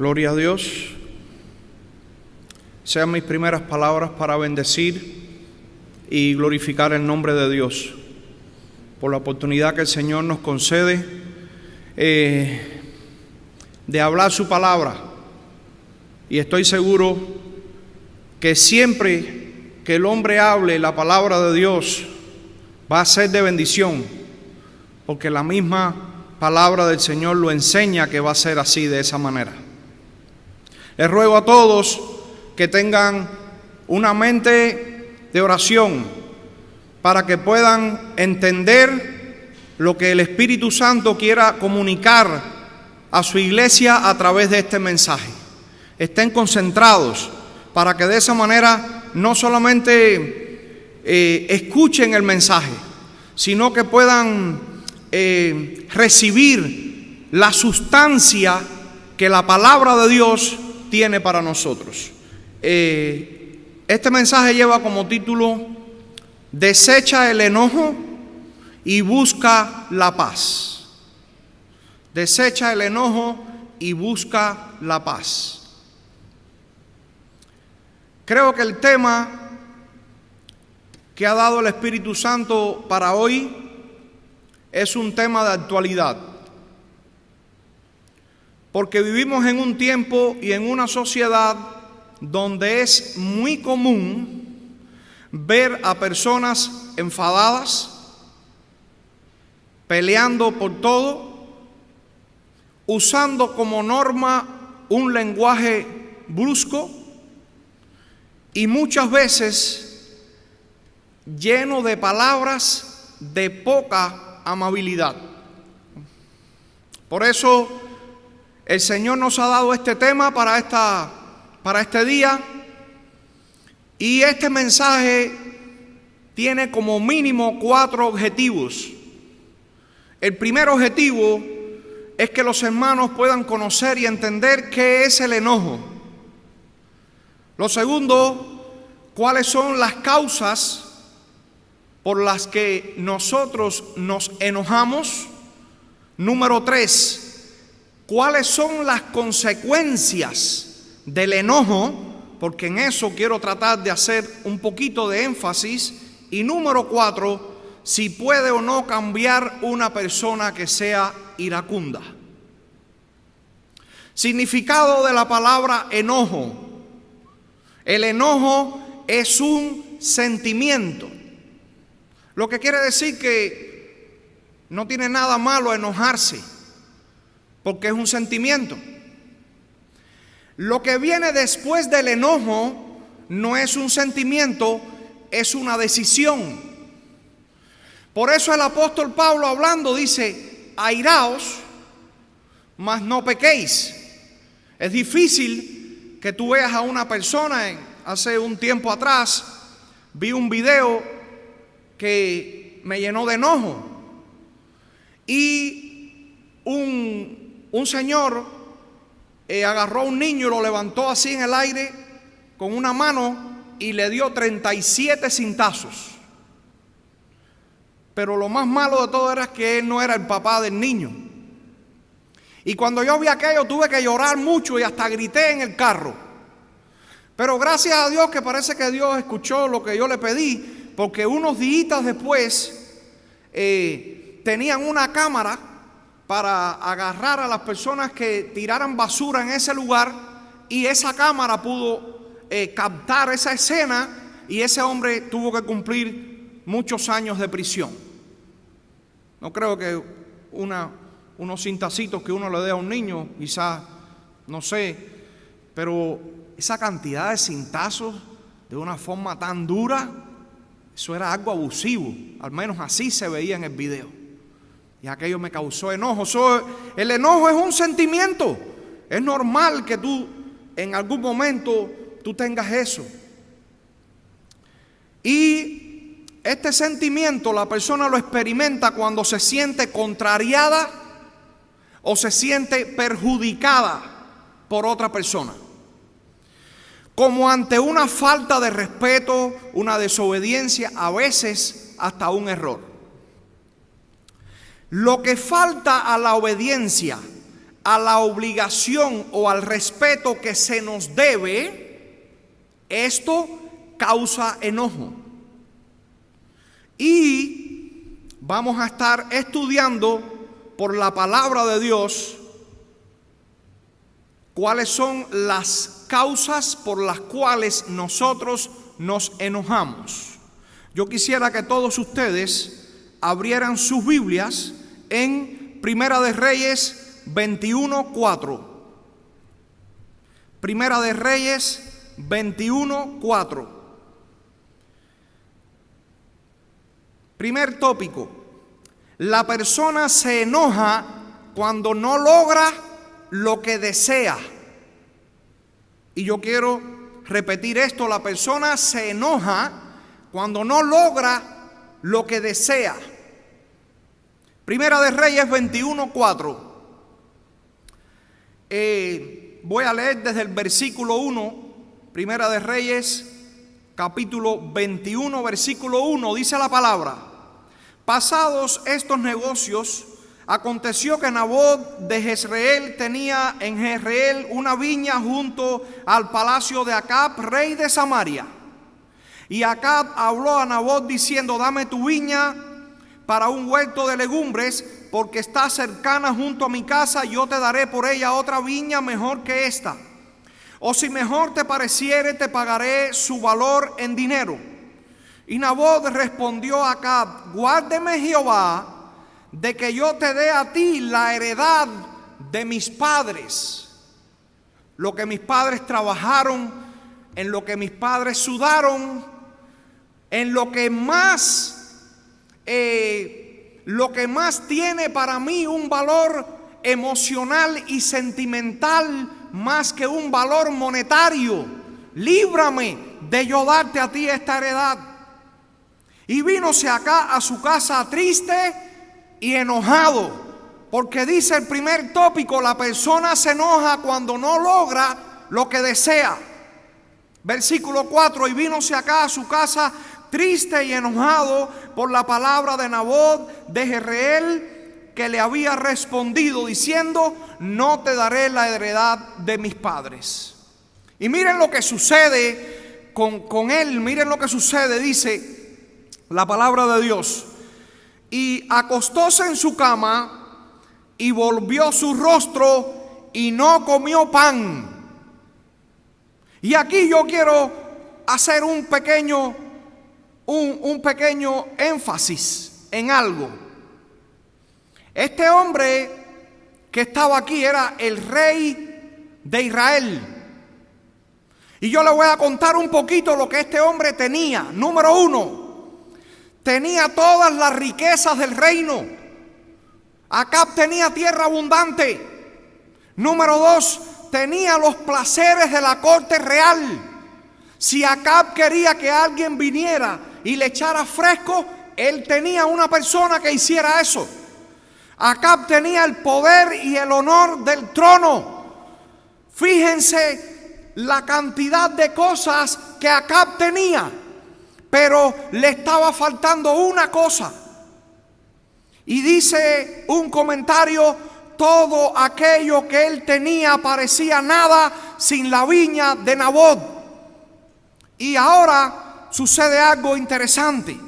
Gloria a Dios. Sean mis primeras palabras para bendecir y glorificar el nombre de Dios por la oportunidad que el Señor nos concede de hablar su palabra. Y estoy seguro que siempre que el hombre hable la palabra de Dios va a ser de bendición, porque la misma palabra del Señor lo enseña que va a ser así, de esa manera. Les ruego a todos que tengan una mente de oración para que puedan entender lo que el Espíritu Santo quiera comunicar a su iglesia a través de este mensaje. Estén concentrados para que de esa manera no solamente escuchen el mensaje, sino que puedan recibir la sustancia que la palabra de Dios tiene para nosotros. Este mensaje lleva como título: desecha el enojo y busca la paz. Desecha el enojo y busca la paz. Creo que el tema que ha dado el Espíritu Santo para hoy es un tema de actualidad, porque vivimos en un tiempo y en una sociedad donde es muy común ver a personas enfadadas, peleando por todo, usando como norma un lenguaje brusco y muchas veces lleno de palabras de poca amabilidad. Por eso el Señor nos ha dado este tema para este día, y este mensaje tiene como mínimo 4 objetivos. El primer objetivo es que los hermanos puedan conocer y entender qué es el enojo. Lo segundo, cuáles son las causas por las que nosotros nos enojamos. Número 3, ¿cuáles son las consecuencias del enojo? Porque en eso quiero tratar de hacer un poquito de énfasis. Y número 4, si puede o no cambiar una persona que sea iracunda. Significado de la palabra enojo. El enojo es un sentimiento, lo que quiere decir que no tiene nada malo enojarse, porque es un sentimiento. Lo que viene después del enojo no es un sentimiento, es una decisión. Por eso el apóstol Pablo, hablando, dice: airaos, mas no pequéis. Es difícil que tú veas a una persona. Hace un tiempo atrás vi un video que me llenó de enojo, y un señor agarró a un niño y lo levantó así en el aire con una mano y le dio 37 cintazos. Pero lo más malo de todo era que él no era el papá del niño. Y cuando yo vi aquello tuve que llorar mucho y hasta grité en el carro. Pero gracias a Dios que parece que Dios escuchó lo que yo le pedí, porque unos días después tenían una cámara para agarrar a las personas que tiraran basura en ese lugar, y esa cámara pudo captar esa escena, y ese hombre tuvo que cumplir muchos años de prisión. No creo que unos cintacitos que uno le dé a un niño, quizás, no sé, pero esa cantidad de cintazos de una forma tan dura, eso era algo abusivo, al menos así se veía en el video. Y aquello me causó enojo. El enojo es un sentimiento. Es normal que tú en algún momento tú tengas eso. Y este sentimiento la persona lo experimenta cuando se siente contrariada o se siente perjudicada por otra persona, como ante una falta de respeto, una desobediencia, a veces hasta un error. Lo que falta a la obediencia, a la obligación o al respeto que se nos debe, esto causa enojo. Y vamos a estar estudiando por la palabra de Dios cuáles son las causas por las cuales nosotros nos enojamos. Yo quisiera que todos ustedes abrieran sus Biblias en Primera de Reyes 21:4. Primera de Reyes 21:4. Primer tópico: la persona se enoja cuando no logra lo que desea. Y yo quiero repetir esto: la persona se enoja cuando no logra lo que desea. Primera de Reyes 21:4. Voy a leer desde el versículo 1. Primera de Reyes capítulo 21 versículo 1. Dice la palabra: pasados estos negocios, aconteció que Nabot de Jezreel tenía en Jezreel una viña junto al palacio de Acab, rey de Samaria. Y Acab habló a Nabot diciendo: dame tu viña para un huerto de legumbres, porque está cercana junto a mi casa, yo te daré por ella otra viña mejor que esta. O si mejor te pareciere, te pagaré su valor en dinero. Y Nabot respondió a Acab: guárdeme Jehová de que yo te dé a ti la heredad de mis padres. Lo que mis padres trabajaron, en lo que mis padres sudaron, en lo que más tiene para mí un valor emocional y sentimental más que un valor monetario. Líbrame de yo darte a ti esta heredad. Y vínose acá a su casa triste y enojado, porque dice el primer tópico: la persona se enoja cuando no logra lo que desea. Versículo 4: y vínose acá a su casa triste y enojado por la palabra de Nabot de Jezreel, que le había respondido diciendo: no te daré la heredad de mis padres. Y miren lo que sucede con él. Miren lo que sucede. Dice la palabra de Dios: y acostóse en su cama y volvió su rostro y no comió pan. Y aquí yo quiero hacer un pequeño énfasis en algo. Este hombre que estaba aquí era el rey de Israel. Y yo le voy a contar un poquito lo que este hombre tenía. Número 1, tenía todas las riquezas del reino. Acab tenía tierra abundante. Número 2, tenía los placeres de la corte real. Si Acab quería que alguien viniera y le echara fresco, él tenía una persona que hiciera eso. Acab tenía el poder y el honor del trono. Fíjense la cantidad de cosas que Acab tenía, pero le estaba faltando una cosa. Y dice un comentario: todo aquello que él tenía parecía nada sin la viña de Nabot. Y ahora sucede algo interesante.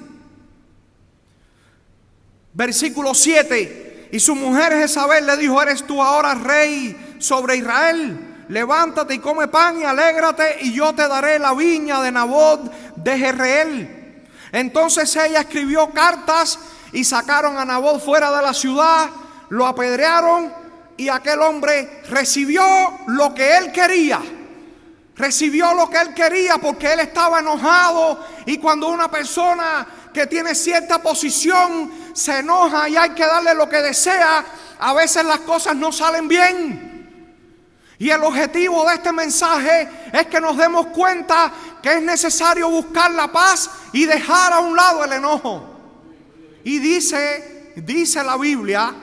Versículo 7: y su mujer Jezabel le dijo: ¿eres tú ahora rey sobre Israel? Levántate y come pan y alégrate, y yo te daré la viña de Nabot de Jezreel. Entonces ella escribió cartas y sacaron a Nabot fuera de la ciudad, lo apedrearon, y aquel hombre recibió lo que él quería. Recibió lo que él quería porque él estaba enojado. Y cuando una persona que tiene cierta posición se enoja y hay que darle lo que desea, a veces las cosas no salen bien. Y el objetivo de este mensaje es que nos demos cuenta que es necesario buscar la paz y dejar a un lado el enojo. Y dice la Biblia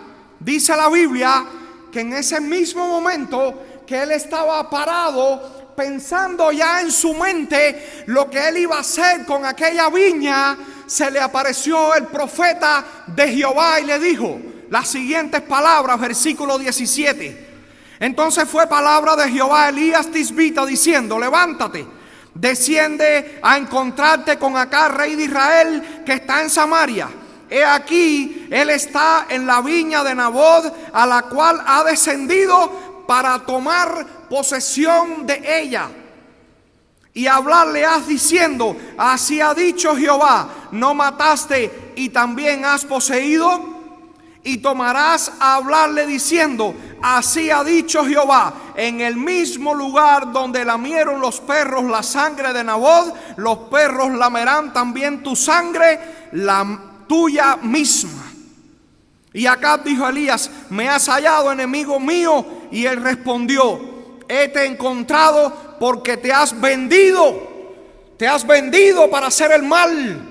que en ese mismo momento que él estaba parado, pensando ya en su mente lo que él iba a hacer con aquella viña, se le apareció el profeta de Jehová y le dijo las siguientes palabras, versículo 17: Entonces fue palabra de Jehová a Elías Tisbita diciendo: levántate, desciende a encontrarte con Acab, rey de Israel, que está en Samaria. He aquí, él está en la viña de Nabot, a la cual ha descendido para tomar posesión de ella. Y hablarle has diciendo: así ha dicho Jehová, no mataste y también has poseído. Y tomarás a hablarle diciendo: así ha dicho Jehová, en el mismo lugar donde lamieron los perros la sangre de Nabot, los perros lamerán también tu sangre, la tuya misma. Y Acab dijo a Elías: me has hallado, enemigo mío. Y él respondió: hete encontrado porque te has vendido para hacer el mal.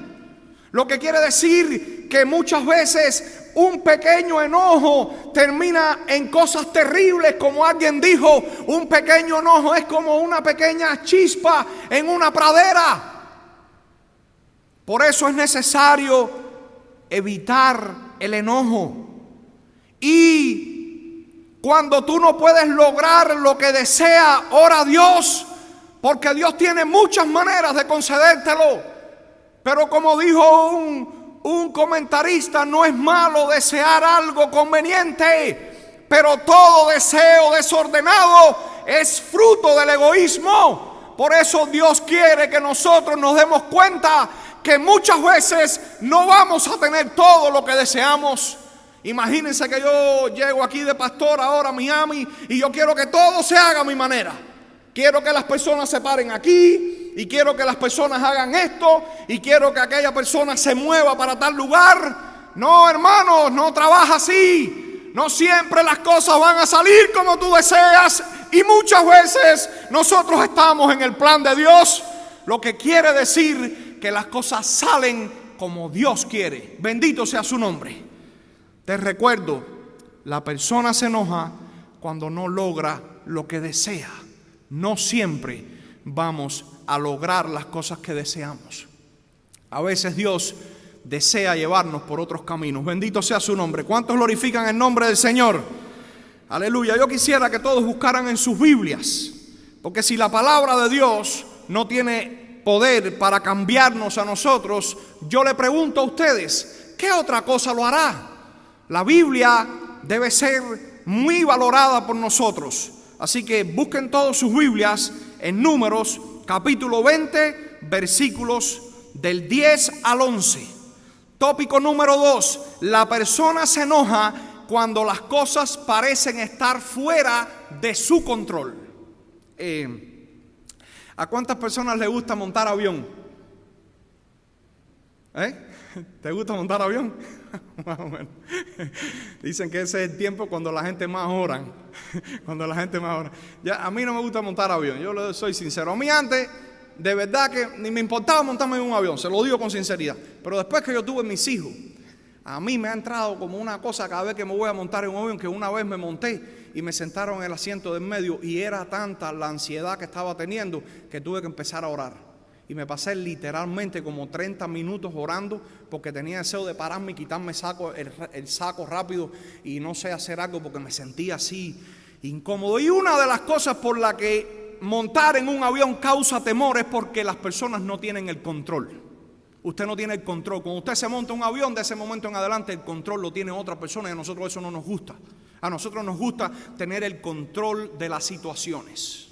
Lo que quiere decir que muchas veces un pequeño enojo termina en cosas terribles. Como alguien dijo, un pequeño enojo es como una pequeña chispa en una pradera. Por eso es necesario evitar el enojo. Y cuando tú no puedes lograr lo que desea, ora a Dios, porque Dios tiene muchas maneras de concedértelo. Pero como dijo un comentarista, no es malo desear algo conveniente, pero todo deseo desordenado es fruto del egoísmo. Por eso Dios quiere que nosotros nos demos cuenta que muchas veces no vamos a tener todo lo que deseamos. Imagínense que yo llego aquí de pastor ahora a Miami y yo quiero que todo se haga a mi manera. Quiero que las personas se paren aquí y quiero que las personas hagan esto y quiero que aquella persona se mueva para tal lugar. No, hermanos, no trabaja así. No siempre las cosas van a salir como tú deseas y muchas veces nosotros estamos en el plan de Dios, lo que quiere decir que las cosas salen como Dios quiere. Bendito sea su nombre. Te recuerdo, la persona se enoja cuando no logra lo que desea. No siempre vamos a lograr las cosas que deseamos. A veces Dios desea llevarnos por otros caminos. Bendito sea su nombre. ¿Cuántos glorifican el nombre del Señor? Aleluya. Yo quisiera que todos buscaran en sus Biblias, porque si la palabra de Dios no tiene poder para cambiarnos a nosotros, yo le pregunto a ustedes, ¿qué otra cosa lo hará? La Biblia debe ser muy valorada por nosotros. Así que busquen todas sus Biblias en Números capítulo 20, versículos del 10 al 11. Tópico número 2. La persona se enoja cuando las cosas parecen estar fuera de su control. ¿A cuántas personas les gusta montar avión? ¿Te gusta montar avión? Más o menos. Dicen que ese es el tiempo cuando la gente más ora. Cuando la gente más ora. Ya, a mí no me gusta montar avión, yo le soy sincero. A mí antes, de verdad que ni me importaba montarme en un avión, se lo digo con sinceridad. Pero después que yo tuve mis hijos, a mí me ha entrado como una cosa cada vez que me voy a montar en un avión, que una vez me monté y me sentaron en el asiento del medio y era tanta la ansiedad que estaba teniendo que tuve que empezar a orar. Y me pasé literalmente como 30 minutos orando porque tenía deseo de pararme y quitarme el saco rápido y no sé, hacer algo porque me sentía así incómodo. Y una de las cosas por la que montar en un avión causa temor es porque las personas no tienen el control. Usted no tiene el control. Cuando usted se monta en un avión, de ese momento en adelante el control lo tiene otra persona y a nosotros eso no nos gusta. A nosotros nos gusta tener el control de las situaciones.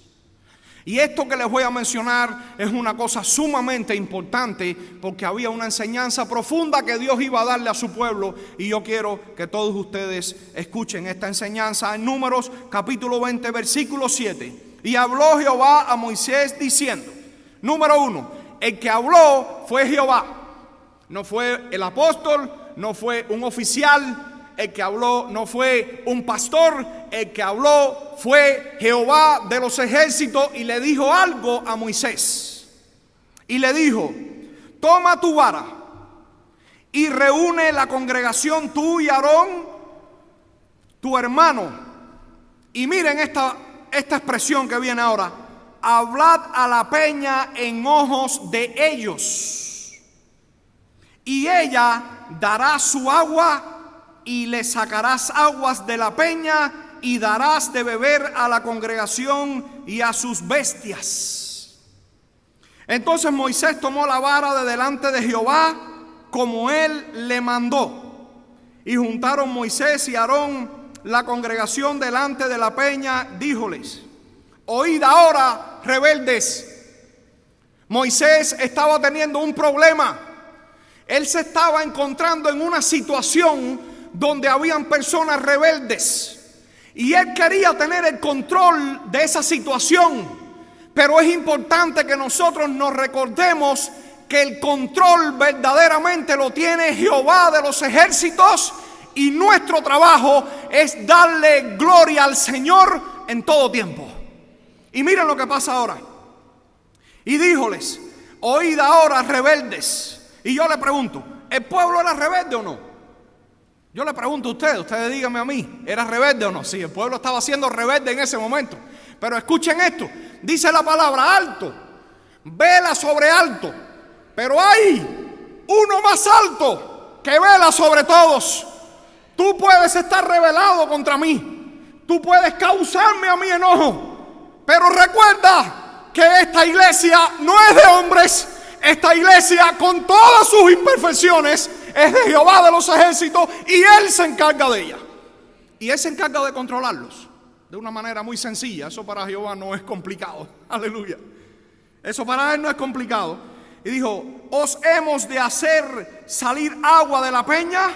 Y esto que les voy a mencionar es una cosa sumamente importante porque había una enseñanza profunda que Dios iba a darle a su pueblo y yo quiero que todos ustedes escuchen esta enseñanza en Números capítulo 20 versículo 7. Y habló Jehová a Moisés diciendo, número 1, el que habló fue Jehová, no fue el apóstol, no fue un oficial. El que habló no fue un pastor, el que habló fue Jehová de los ejércitos y le dijo algo a Moisés. Y le dijo, toma tu vara y reúne la congregación tú y Aarón, tu hermano. Y miren esta expresión que viene ahora, hablad a la peña en ojos de ellos y ella dará su agua y le sacarás aguas de la peña y darás de beber a la congregación y a sus bestias. Entonces Moisés tomó la vara de delante de Jehová como él le mandó. Y juntaron Moisés y Aarón la congregación delante de la peña. Díjoles: oíd ahora, rebeldes. Moisés estaba teniendo un problema. Él se estaba encontrando en una situación donde habían personas rebeldes. Y él quería tener el control de esa situación. Pero es importante que nosotros nos recordemos que el control verdaderamente lo tiene Jehová de los ejércitos. Y nuestro trabajo es darle gloria al Señor en todo tiempo. Y miren lo que pasa ahora. Y díjoles: oíd ahora, rebeldes. Y yo le pregunto, ¿el pueblo era rebelde o no? Yo le pregunto a ustedes díganme a mí, ¿era rebelde o no? Sí, el pueblo estaba siendo rebelde en ese momento. Pero escuchen esto, dice la palabra: alto, vela sobre alto. Pero hay uno más alto que vela sobre todos. Tú puedes estar rebelado contra mí, tú puedes causarme a mí enojo, pero recuerda que esta iglesia no es de hombres. Esta iglesia, con todas sus imperfecciones, es de Jehová de los ejércitos, y Él se encarga de ella. Y Él se encarga de controlarlos de una manera muy sencilla. Eso para Jehová no es complicado. Aleluya. Eso para Él no es complicado. Y dijo: os hemos de hacer salir agua de la peña.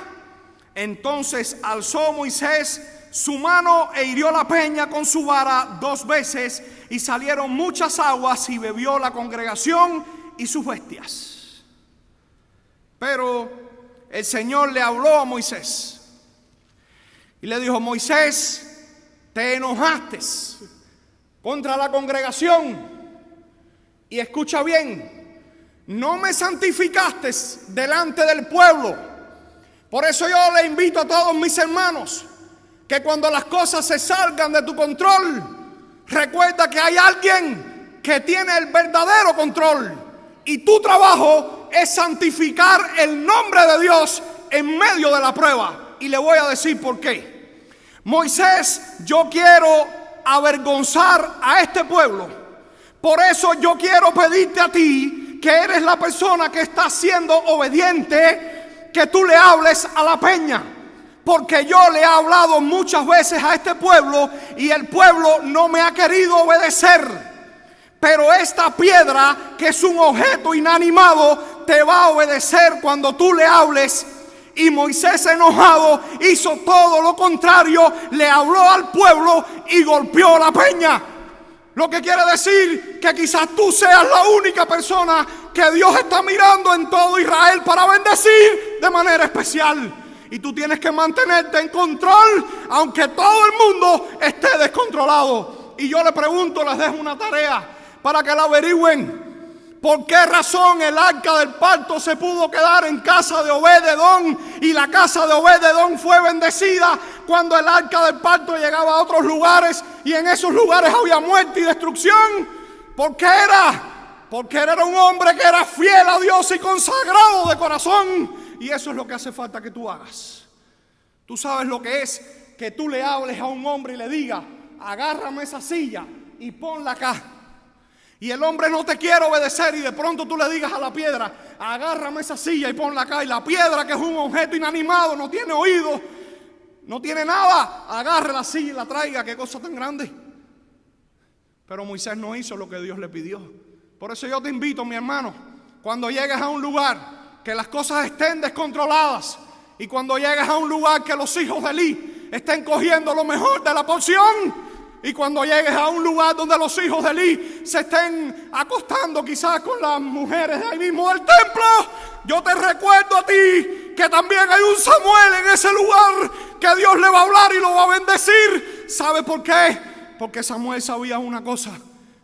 Entonces alzó Moisés su mano e hirió la peña con su vara 2 veces, y salieron muchas aguas, y bebió la congregación y sus bestias. Pero el Señor le habló a Moisés y le dijo: Moisés, te enojaste contra la congregación, y escucha bien, no me santificaste delante del pueblo. Por eso yo le invito a todos mis hermanos que cuando las cosas se salgan de tu control, recuerda que hay alguien que tiene el verdadero control. Y tu trabajo es santificar el nombre de Dios en medio de la prueba. Y le voy a decir por qué. Moisés, yo quiero avergonzar a este pueblo. Por eso yo quiero pedirte a ti, que eres la persona que está siendo obediente, que tú le hables a la peña. Porque yo le he hablado muchas veces a este pueblo y el pueblo no me ha querido obedecer. Pero esta piedra, que es un objeto inanimado, te va a obedecer cuando tú le hables. Y Moisés, enojado, hizo todo lo contrario. Le habló al pueblo y golpeó la peña. Lo que quiere decir que quizás tú seas la única persona que Dios está mirando en todo Israel para bendecir de manera especial. Y tú tienes que mantenerte en control, aunque todo el mundo esté descontrolado. Y yo le pregunto, les dejo una tarea para que la averigüen. ¿Por qué razón el arca del pacto se pudo quedar en casa de Obed-Edom y la casa de Obed-Edom fue bendecida cuando el arca del pacto llegaba a otros lugares y en esos lugares había muerte y destrucción? ¿Por qué era? Porque él era un hombre que era fiel a Dios y consagrado de corazón. Y eso es lo que hace falta que tú hagas. Tú sabes lo que es que tú le hables a un hombre y le digas: agárrame esa silla y ponla acá. Y el hombre no te quiere obedecer y de pronto tú le digas a la piedra: agárrame esa silla y ponla acá. Y la piedra, que es un objeto inanimado, no tiene oído, no tiene nada, agarre la silla y la traiga. Qué cosa tan grande. Pero Moisés no hizo lo que Dios le pidió. Por eso yo te invito, mi hermano, cuando llegues a un lugar que las cosas estén descontroladas, y cuando llegues a un lugar que los hijos de Elí estén cogiendo lo mejor de la porción, y cuando llegues a un lugar donde los hijos de Elí se estén acostando quizás con las mujeres de ahí mismo del templo, yo te recuerdo a ti que también hay un Samuel en ese lugar, que Dios le va a hablar y lo va a bendecir. ¿Sabe por qué? Porque Samuel sabía una cosa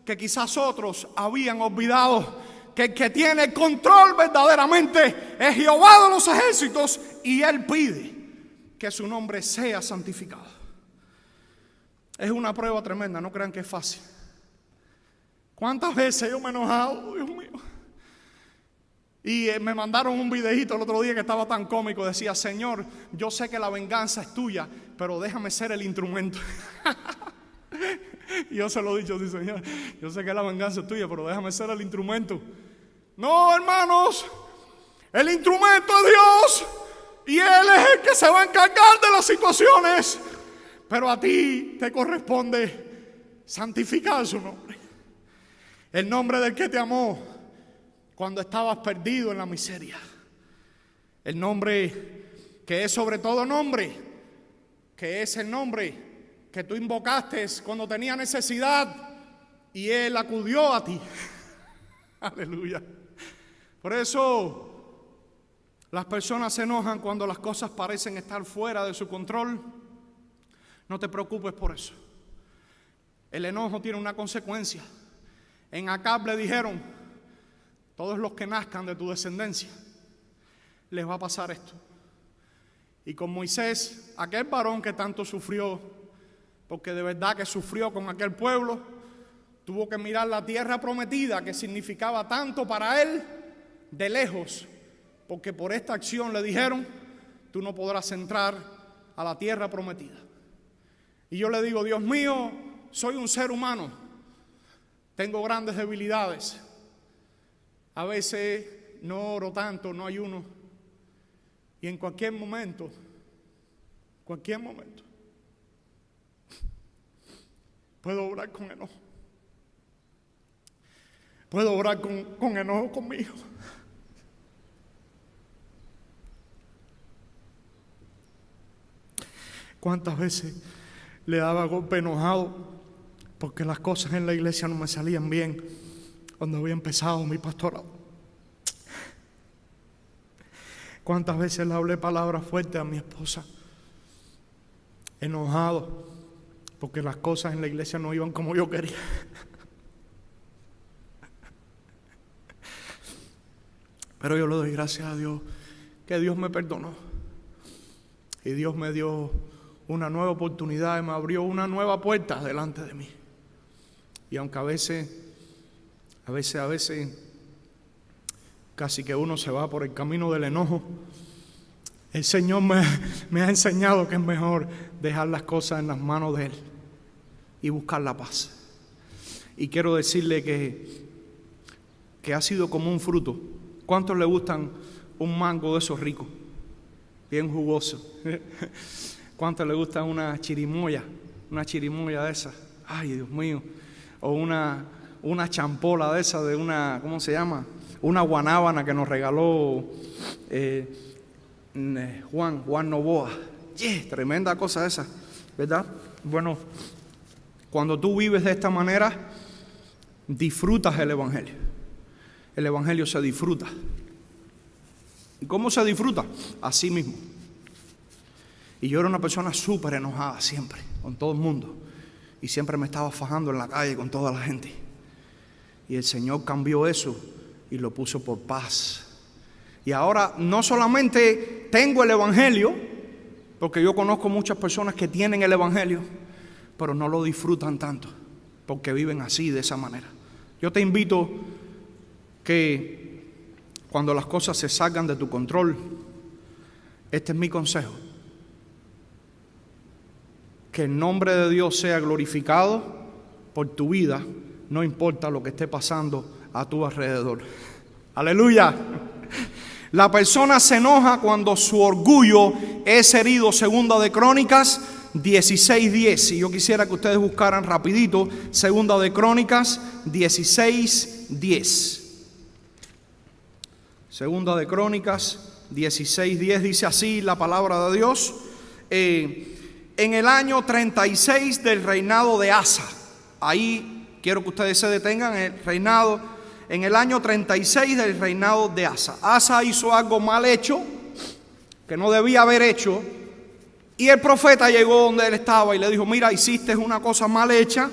que quizás otros habían olvidado: que el que tiene el control verdaderamente es Jehová de los ejércitos, y Él pide que su nombre sea santificado. Es una prueba tremenda, no crean que es fácil. ¿Cuántas veces yo me he enojado, Dios mío? Y me mandaron un videíto el otro día que estaba tan cómico. Decía: Señor, yo sé que la venganza es tuya, pero déjame ser el instrumento. Y yo se lo he dicho: sí, Señor, yo sé que la venganza es tuya, pero déjame ser el instrumento. No, hermanos, el instrumento es Dios, y Él es el que se va a encargar de las situaciones. Pero a ti te corresponde santificar su nombre, el nombre del que te amó cuando estabas perdido en la miseria, el nombre que es sobre todo nombre, que es el nombre que tú invocaste cuando tenía necesidad y Él acudió a ti. Aleluya. Por eso las personas se enojan cuando las cosas parecen estar fuera de su control. No te preocupes por eso. El enojo tiene una consecuencia. En Acab le dijeron: todos los que nazcan de tu descendencia les va a pasar esto. Y con Moisés, aquel varón que tanto sufrió, porque de verdad que sufrió con aquel pueblo, tuvo que mirar la tierra prometida, que significaba tanto para él, de lejos, porque por esta acción le dijeron: tú no podrás entrar a la tierra prometida. Y yo le digo: Dios mío, soy un ser humano, tengo grandes debilidades, a veces no oro tanto, no ayuno, y en cualquier momento, puedo orar con enojo. Puedo orar con enojo conmigo. ¿Cuántas veces le daba golpe enojado porque las cosas en la iglesia no me salían bien cuando había empezado mi pastorado? ¿Cuántas veces le hablé palabras fuertes a mi esposa, enojado porque las cosas en la iglesia no iban como yo quería? Pero yo le doy gracias a Dios que Dios me perdonó y Dios me dio una nueva oportunidad y me abrió una nueva puerta delante de mí. Y aunque a veces casi que uno se va por el camino del enojo, el Señor me ha enseñado que es mejor dejar las cosas en las manos de Él y buscar la paz. Y quiero decirle que ha sido como un fruto. ¿Cuántos le gustan un mango de esos ricos? Bien jugoso. ¿Cuántos le gusta una chirimoya de esas? Ay, Dios mío. O una champola de esas, de una, ¿cómo se llama? Una guanábana que nos regaló Juan Novoa. Tremenda cosa esa, ¿verdad? Bueno, cuando tú vives de esta manera, disfrutas el Evangelio. El Evangelio se disfruta. ¿Y cómo se disfruta? Así mismo. Y yo era una persona súper enojada siempre, con todo el mundo. Y siempre me estaba fajando en la calle con toda la gente. Y el Señor cambió eso y lo puso por paz. Y ahora no solamente tengo el Evangelio, porque yo conozco muchas personas que tienen el Evangelio, pero no lo disfrutan tanto, porque viven así, de esa manera. Yo te invito que cuando las cosas se salgan de tu control, este es mi consejo: que el nombre de Dios sea glorificado por tu vida, no importa lo que esté pasando a tu alrededor. Aleluya. La persona se enoja cuando su orgullo es herido. Segunda de Crónicas 16:10. Y yo quisiera que ustedes buscaran rapidito Segunda de Crónicas 16:10. Segunda de Crónicas 16:10 dice así la palabra de Dios: en el año 36 del reinado de Asa. Ahí quiero que ustedes se detengan, en el año 36 del reinado de Asa. Asa hizo algo mal hecho, que no debía haber hecho, y el profeta llegó donde él estaba y le dijo: mira, hiciste una cosa mal hecha,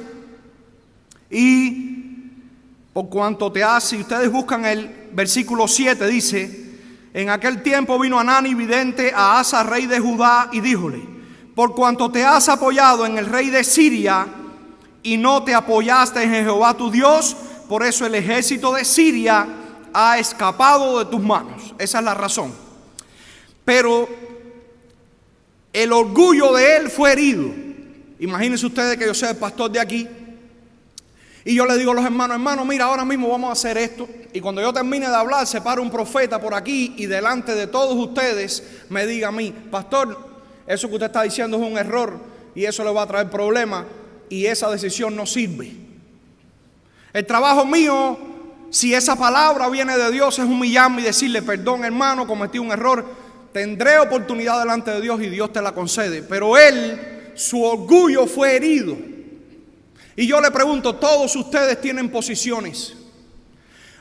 y por cuanto te hace, y ustedes buscan el versículo 7, dice: en aquel tiempo vino Hanani vidente a Asa, rey de Judá, y díjole: por cuanto te has apoyado en el rey de Siria y no te apoyaste en Jehová tu Dios, por eso el ejército de Siria ha escapado de tus manos. Esa es la razón. Pero el orgullo de él fue herido. Imagínense ustedes que yo sea el pastor de aquí y yo le digo a los hermanos: hermanos, mira, ahora mismo vamos a hacer esto. Y cuando yo termine de hablar, se para un profeta por aquí y delante de todos ustedes me diga a mí: pastor, eso que usted está diciendo es un error y eso le va a traer problemas y esa decisión no sirve. El trabajo mío, si esa palabra viene de Dios, es humillarme y decirle: perdón, hermano, cometí un error. Tendré oportunidad delante de Dios y Dios te la concede. Pero él, su orgullo fue herido. Y yo le pregunto: todos ustedes tienen posiciones.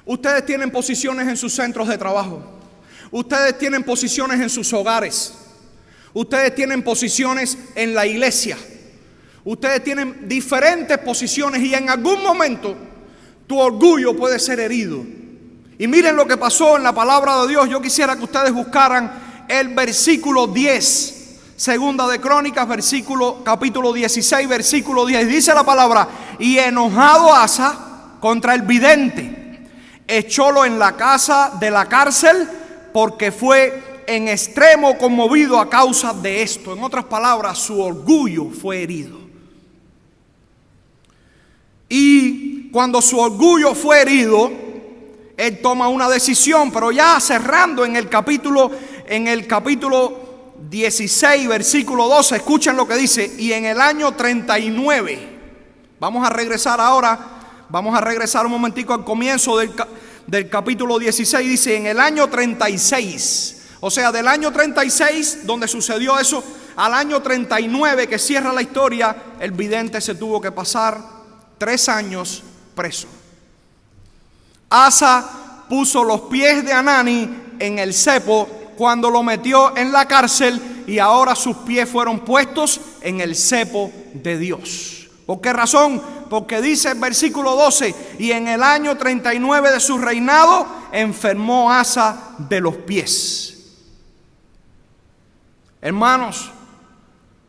Ustedes tienen posiciones en sus centros de trabajo. Ustedes tienen posiciones en sus hogares. Ustedes tienen posiciones en la iglesia. Ustedes tienen diferentes posiciones y en algún momento tu orgullo puede ser herido. Y miren lo que pasó en la palabra de Dios. Yo quisiera que ustedes buscaran el versículo 10, segunda de Crónicas, capítulo 16, versículo 10. Dice la palabra: y enojado Asa contra el vidente, echólo en la casa de la cárcel, porque fue en extremo conmovido a causa de esto. En otras palabras, su orgullo fue herido. Y cuando su orgullo fue herido, él toma una decisión. Pero ya cerrando en el capítulo 16, versículo 12, escuchen lo que dice: y en el año 39, vamos a regresar un momentico al comienzo del capítulo 16, dice: en el año 36, o sea, del año 36, donde sucedió eso, al año 39, que cierra la historia, el vidente se tuvo que pasar 3 años preso. Asa puso los pies de Hanani en el cepo cuando lo metió en la cárcel, y ahora sus pies fueron puestos en el cepo de Dios. ¿Por qué razón? Porque dice el versículo 12: y en el año 39 de su reinado enfermó Asa de los pies. Hermanos,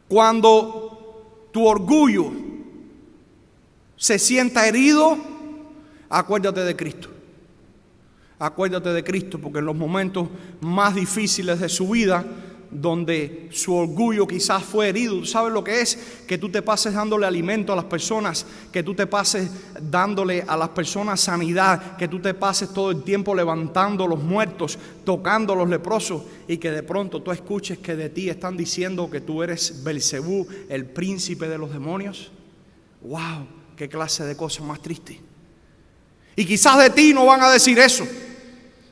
cuando tu orgullo se sienta herido, acuérdate de Cristo. Acuérdate de Cristo, porque en los momentos más difíciles de su vida, donde su orgullo quizás fue herido, ¿tú sabes lo que es? Que tú te pases dándole alimento a las personas, que tú te pases dándole a las personas sanidad, que tú te pases todo el tiempo levantando los muertos, tocando a los leprosos, y que de pronto tú escuches que de ti están diciendo que tú eres Belcebú, el príncipe de los demonios. ¡Wow! ¡Qué clase de cosa más triste! Y quizás de ti no van a decir eso,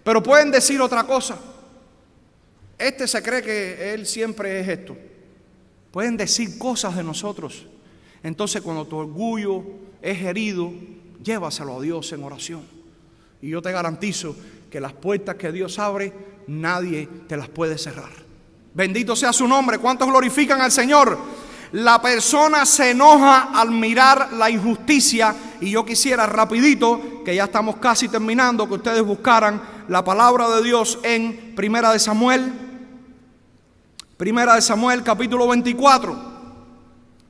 pero pueden decir otra cosa. Este se cree que él siempre es esto. Pueden decir cosas de nosotros. Entonces, cuando tu orgullo es herido, llévaselo a Dios en oración. Y yo te garantizo que las puertas que Dios abre, nadie te las puede cerrar. Bendito sea su nombre. ¿Cuántos glorifican al Señor? La persona se enoja al mirar la injusticia. Y yo quisiera rapidito, que ya estamos casi terminando, que ustedes buscaran la palabra de Dios en Primera de Samuel capítulo 24.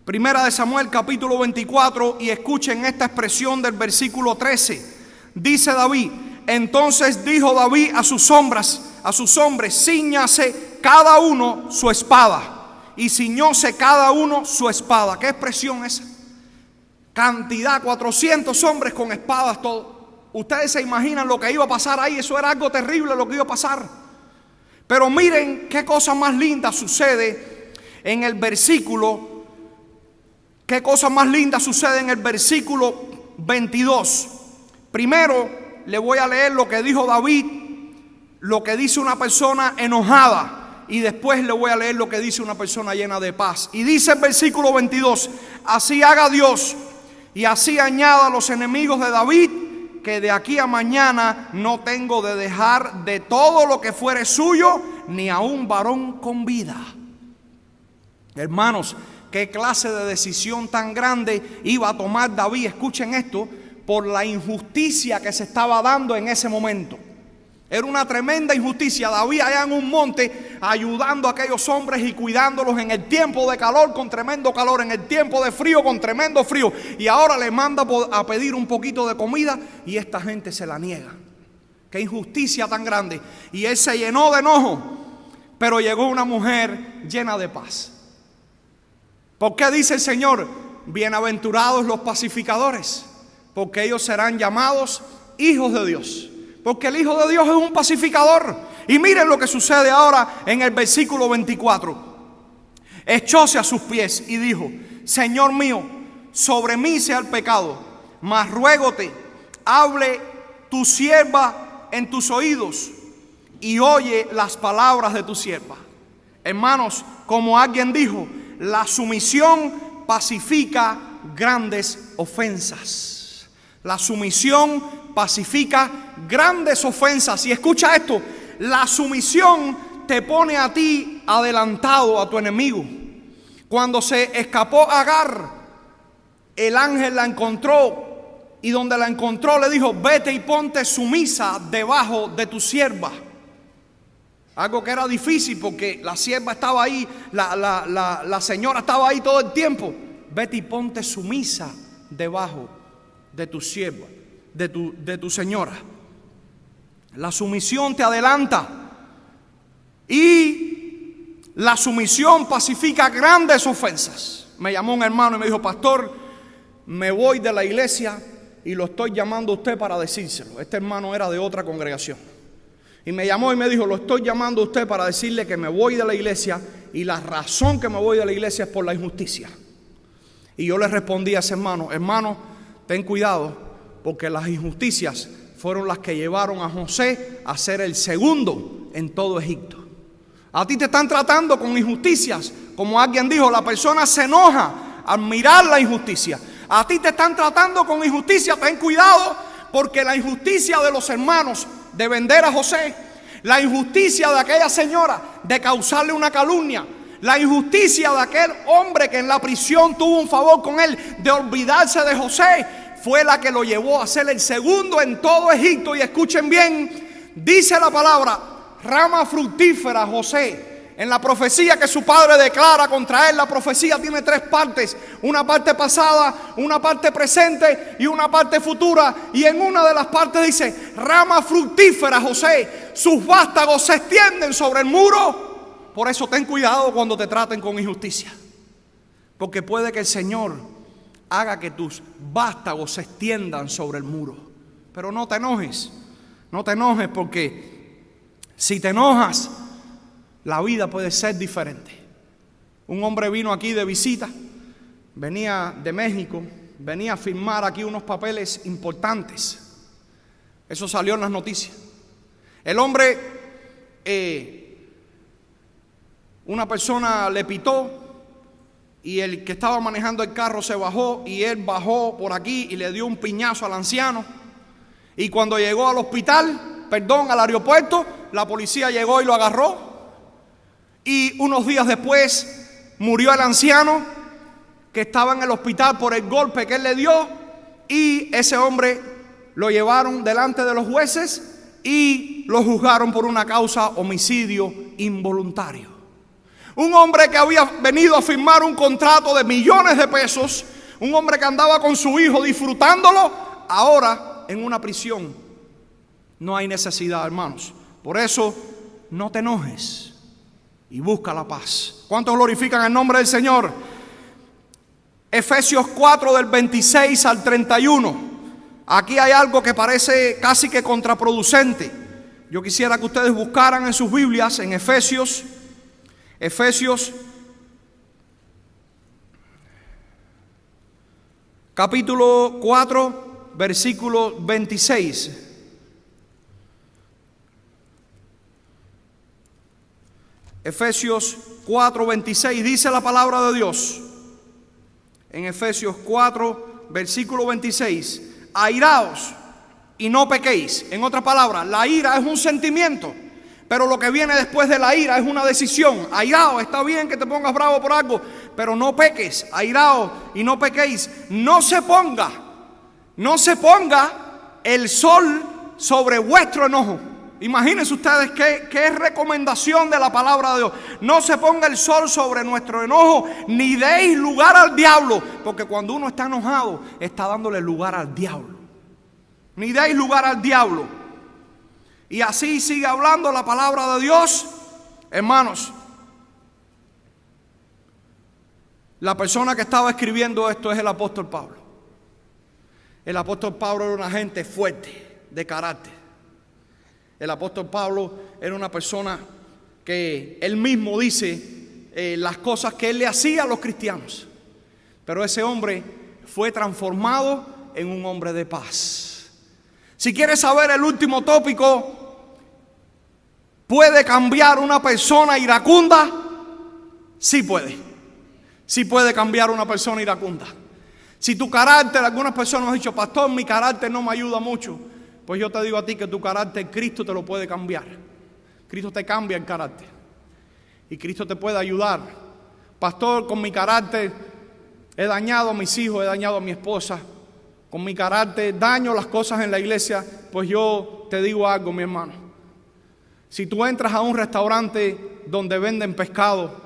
Primera de Samuel capítulo 24, y escuchen esta expresión del versículo 13. Dice David: entonces dijo David a sus hombres, cíñase cada uno su espada. Y ciñóse cada uno su espada. ¿Qué expresión es esa? Cantidad, 400 hombres con espadas, todo. Ustedes se imaginan lo que iba a pasar ahí. Eso era algo terrible lo que iba a pasar. Pero miren qué cosa más linda sucede en el versículo. Qué cosa más linda sucede en el versículo 22. Primero le voy a leer lo que dijo David, lo que dice una persona enojada. Y después le voy a leer lo que dice una persona llena de paz. Y dice el versículo 22: así haga Dios y así añada a los enemigos de David, que de aquí a mañana no tengo de dejar de todo lo que fuere suyo, ni a un varón con vida. Hermanos, qué clase de decisión tan grande iba a tomar David. Escuchen esto, por la injusticia que se estaba dando en ese momento. Era una tremenda injusticia. David allá en un monte ayudando a aquellos hombres y cuidándolos en el tiempo de calor con tremendo calor, en el tiempo de frío con tremendo frío. Y ahora le manda a pedir un poquito de comida y esta gente se la niega. qué injusticia tan grande. Y él se llenó de enojo, pero llegó una mujer llena de paz. ¿Por qué dice el Señor? Bienaventurados los pacificadores, porque ellos serán llamados hijos de Dios. Porque el Hijo de Dios es un pacificador. Y miren lo que sucede ahora en el versículo 24. Echóse a sus pies y dijo: Señor mío, sobre mí sea el pecado, mas ruégote, hable tu sierva en tus oídos y oye las palabras de tu sierva. Hermanos, como alguien dijo, la sumisión pacifica grandes ofensas. La sumisión pacifica grandes ofensas. Y escucha esto: la sumisión te pone a ti adelantado a tu enemigo. Cuando se escapó Agar, el ángel la encontró, y donde la encontró le dijo: vete y ponte sumisa debajo de tu sierva. Algo que era difícil porque la sierva estaba ahí, la señora estaba ahí todo el tiempo. Vete y ponte sumisa debajo de tu sierva, de tu señora. La sumisión te adelanta, y la sumisión pacifica grandes ofensas. Me llamó un hermano y me dijo: pastor, me voy de la iglesia y lo estoy llamando a usted para decírselo. Este hermano era de otra congregación. Y me llamó y me dijo: lo estoy llamando a usted para decirle que me voy de la iglesia, y la razón que me voy de la iglesia es por la injusticia. Y yo le respondí a ese hermano: hermano, ten cuidado, porque las injusticias fueron las que llevaron a José a ser el segundo en todo Egipto. A ti te están tratando con injusticias. Como alguien dijo, la persona se enoja al mirar la injusticia. A ti te están tratando con injusticia. Ten cuidado, porque la injusticia de los hermanos de vender a José, la injusticia de aquella señora de causarle una calumnia, la injusticia de aquel hombre que en la prisión tuvo un favor con él de olvidarse de José, fue la que lo llevó a ser el segundo en todo Egipto. Y escuchen bien, dice la palabra: rama fructífera José. En la profecía que su padre declara contra él, la profecía tiene tres partes: una parte pasada, una parte presente y una parte futura. Y en una de las partes dice: rama fructífera José, sus vástagos se extienden sobre el muro. Por eso ten cuidado cuando te traten con injusticia, porque puede que el Señor haga que tus vástagos se extiendan sobre el muro. Pero no te enojes, porque si te enojas, la vida puede ser diferente. Un hombre vino aquí de visita, venía de México, venía a firmar aquí unos papeles importantes. Eso salió en las noticias. El hombre, una persona le pitó, y el que estaba manejando el carro se bajó, y él bajó por aquí y le dio un piñazo al anciano. Y cuando llegó al al aeropuerto, la policía llegó y lo agarró. Y unos días después murió el anciano que estaba en el hospital por el golpe que él le dio. Y ese hombre lo llevaron delante de los jueces y lo juzgaron por una causa homicidio involuntario. Un hombre que había venido a firmar un contrato de millones de pesos, un hombre que andaba con su hijo disfrutándolo, ahora en una prisión. No hay necesidad, hermanos. Por eso no te enojes y busca la paz. ¿Cuántos glorifican el nombre del Señor? Efesios 4 del 26 al 31. Aquí hay algo que parece casi que contraproducente. Yo quisiera que ustedes buscaran en sus Biblias, en Efesios capítulo 4, versículo 26. Efesios 4, 26, dice la palabra de Dios. En Efesios 4, versículo 26. Airaos y no pequéis. En otras palabras, la ira es un sentimiento, pero lo que viene después de la ira es una decisión. Airao, está bien que te pongas bravo por algo, pero no peques. Airao y no pequéis. No se ponga el sol sobre vuestro enojo. Imagínense ustedes qué recomendación de la palabra de Dios. No se ponga el sol sobre nuestro enojo, ni deis lugar al diablo. Porque cuando uno está enojado, está dándole lugar al diablo. Ni deis lugar al diablo. Y así sigue hablando la palabra de Dios. Hermanos, la persona que estaba escribiendo esto es el apóstol Pablo. El apóstol Pablo era una gente fuerte, de carácter. El apóstol Pablo era una persona que él mismo dice las cosas que él le hacía a los cristianos. Pero ese hombre fue transformado en un hombre de paz. Si quieres saber el último tópico, ¿puede cambiar una persona iracunda? Sí puede. Sí puede cambiar una persona iracunda. Si tu carácter, algunas personas han dicho, pastor, mi carácter no me ayuda mucho. Pues yo te digo a ti que tu carácter, Cristo te lo puede cambiar. Cristo te cambia el carácter. Y Cristo te puede ayudar. Pastor, con mi carácter he dañado a mis hijos, he dañado a mi esposa. Con mi carácter daño las cosas en la iglesia. Pues yo te digo algo, mi hermano. Si tú entras a un restaurante donde venden pescado,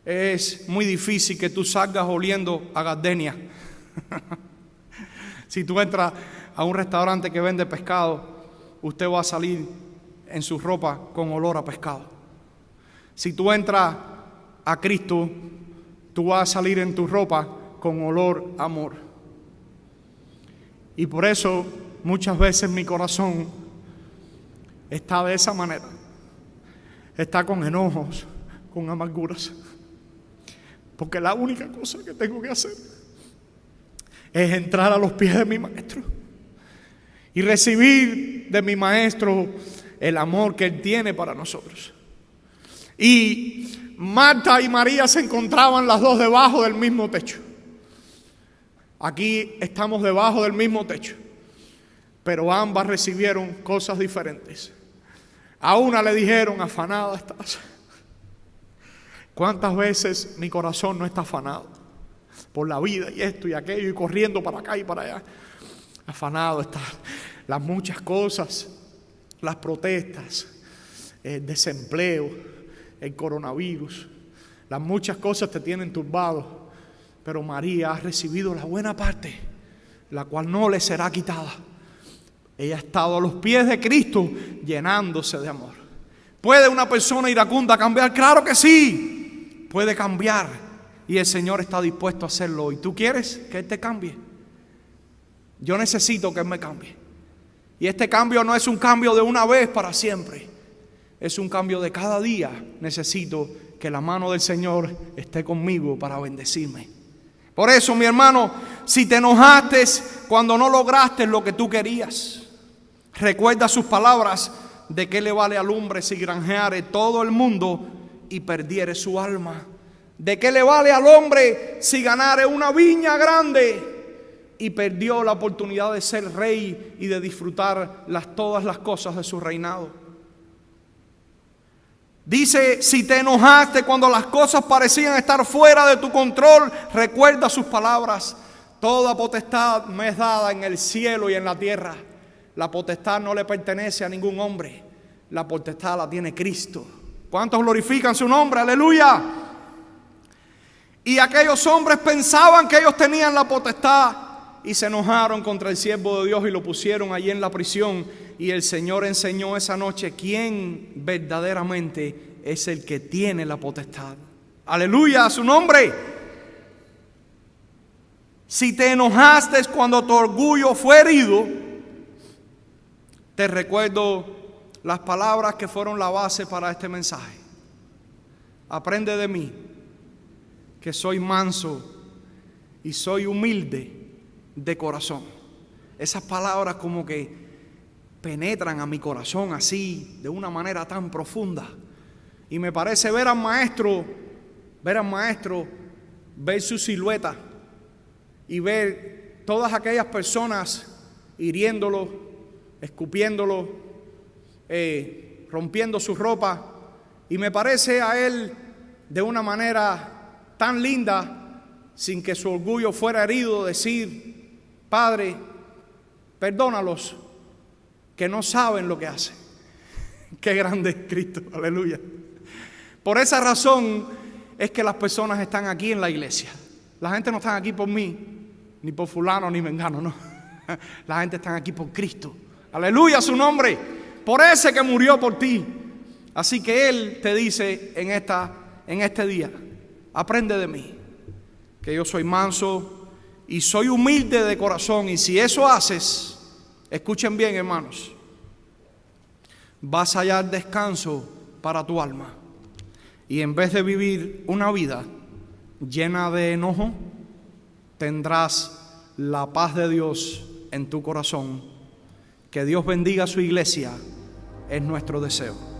es muy difícil que tú salgas oliendo a gardenia. Si tú entras a un restaurante que vende pescado, usted va a salir en su ropa con olor a pescado. Si tú entras a Cristo, tú vas a salir en tu ropa con olor a amor. Y por eso muchas veces mi corazón está de esa manera. Está con enojos, con amarguras. Porque la única cosa que tengo que hacer es entrar a los pies de mi maestro y recibir de mi maestro el amor que él tiene para nosotros. Y Marta y María se encontraban las dos debajo del mismo techo. Aquí estamos debajo del mismo techo, pero ambas recibieron cosas diferentes. A una le dijeron, afanada estás. ¿Cuántas veces mi corazón no está afanado por la vida y esto y aquello y corriendo para acá y para allá? Afanado está las muchas cosas, las protestas, el desempleo, el coronavirus, las muchas cosas te tienen turbado. Pero María ha recibido la buena parte, la cual no le será quitada. Ella ha estado a los pies de Cristo llenándose de amor. ¿Puede una persona iracunda cambiar? Claro que sí, puede cambiar. Y el Señor está dispuesto a hacerlo. ¿Y tú quieres que Él te cambie? Yo necesito que Él me cambie. Y este cambio no es un cambio de una vez para siempre. Es un cambio de cada día. Necesito que la mano del Señor esté conmigo para bendecirme. Por eso, mi hermano, si te enojaste cuando no lograste lo que tú querías, recuerda sus palabras: ¿de qué le vale al hombre si granjeare todo el mundo y perdiere su alma? ¿De qué le vale al hombre si ganare una viña grande y perdió la oportunidad de ser rey y de disfrutar todas las cosas de su reinado? Dice, si te enojaste cuando las cosas parecían estar fuera de tu control, recuerda sus palabras: toda potestad me es dada en el cielo y en la tierra. La potestad no le pertenece a ningún hombre, la potestad la tiene Cristo. ¿Cuántos glorifican su nombre? ¡Aleluya! Y aquellos hombres pensaban que ellos tenían la potestad y se enojaron contra el siervo de Dios y lo pusieron allí en la prisión. Y el Señor enseñó esa noche quién verdaderamente es el que tiene la potestad. ¡Aleluya a su nombre! Si te enojaste cuando tu orgullo fue herido, te recuerdo las palabras que fueron la base para este mensaje. Aprende de mí, que soy manso y soy humilde de corazón. Esas palabras como que penetran a mi corazón así, de una manera tan profunda. Y me parece ver al maestro, ver su silueta y ver todas aquellas personas hiriéndolo, escupiéndolo, rompiendo su ropa. Y me parece a él de una manera tan linda, sin que su orgullo fuera herido, decir: Padre, perdónalos, que no saben lo que hacen. Qué grande es Cristo, aleluya. Por esa razón es que las personas están aquí en la iglesia. La gente no está aquí por mí, ni por fulano, ni mengano, no. La gente está aquí por Cristo, Aleluya a su nombre. Por ese que murió por ti. Así que Él te dice en este día, aprende de mí, que yo soy manso y soy humilde de corazón. Y si eso haces, escuchen bien, hermanos, vas a hallar descanso para tu alma. Y en vez de vivir una vida llena de enojo, tendrás la paz de Dios en tu corazón. Que Dios bendiga a su iglesia, es nuestro deseo.